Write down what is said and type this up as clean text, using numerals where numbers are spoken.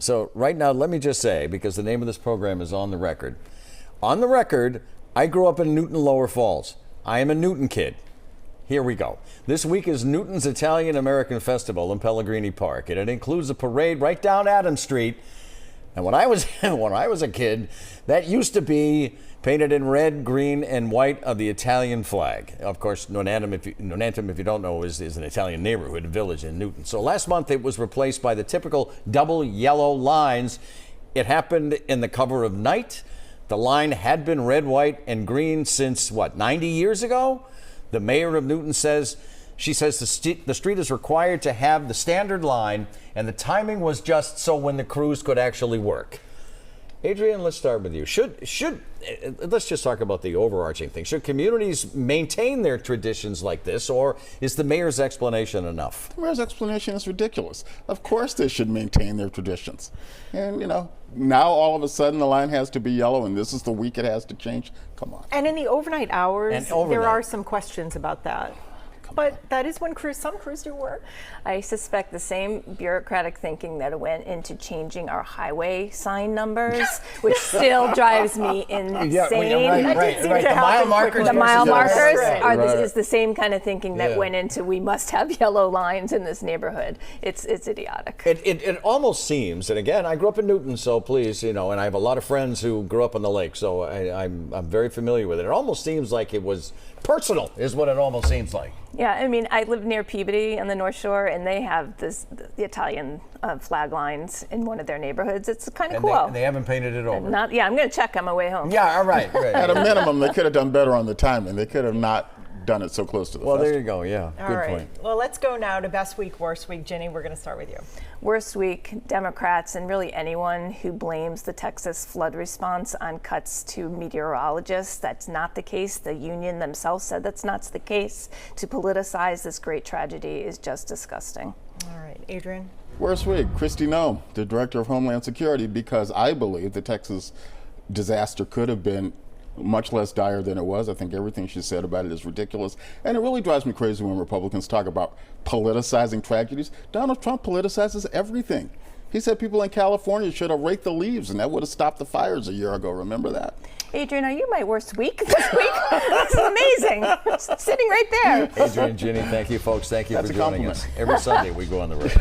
So right now, let me just say, because the name of this program is On the Record. On the Record, I grew up in Newton Lower Falls. I am a Newton kid. Here we go. This week is Newton's Italian-American Festival in Pellegrini Park, and it includes a parade right down Adams Street. And when I was a kid, that used to be painted in red, green, and white of the Italian flag. Of course, Nonantum, if you don't know, is an Italian neighborhood, village in Newton. So last month it was replaced by the typical double yellow lines. It happened in the cover of Night. The line had been red, white, and green since, 90 years ago? The mayor of Newton says the street is required to have the standard line, and the timing was just so when the crews could actually work. Adrian, let's start with you. Let's just talk about the overarching thing. Should communities maintain their traditions like this, or is the mayor's explanation enough? The mayor's explanation is ridiculous. Of course they should maintain their traditions. And, now all of a sudden the line has to be yellow and this is the week it has to change. Come on. And in the overnight hours, there are some questions about that. But that is when some crews do work. I suspect the same bureaucratic thinking that went into changing our highway sign numbers, which still drives me insane. Yeah, right. The mile markers. The mile markers is the same kind of thinking that went into we must have yellow lines in this neighborhood. It's idiotic. It almost seems, and again, I grew up in Newton, so please, and I have a lot of friends who grew up on the lake, so I'm very familiar with it. It almost seems like it was personal, is what it almost seems like. Yeah, I mean, I live near Peabody on the North Shore, and they have the Italian flag lines in one of their neighborhoods. It's kind of cool. They haven't painted it over. I'm going to check on my way home. Yeah, all right. At a minimum, they could have done better on the timing. They could have not done it so close to the festival. There you go, yeah. Good point. Well, let's go now to best week, worst week. Ginny, we're going to start with you. Worst week, Democrats and really anyone who blames the Texas flood response on cuts to meteorologists. That's not the case. The union themselves said that's not the case. To politicize this great tragedy is just disgusting. All right, Adrian. Worst week, Kristi Noem, the Director of Homeland Security, because I believe the Texas disaster could have been much less dire than it was. I think everything she said about it is ridiculous. And it really drives me crazy when Republicans talk about politicizing tragedies. Donald Trump politicizes everything. He said people in California should have raked the leaves, and that would have stopped the fires a year ago. Remember that? Adrian, are you my worst week this week? This is amazing. Sitting right there. Adrian, Ginny, thank you, folks. Thank you for joining us. Every Sunday we go on the road.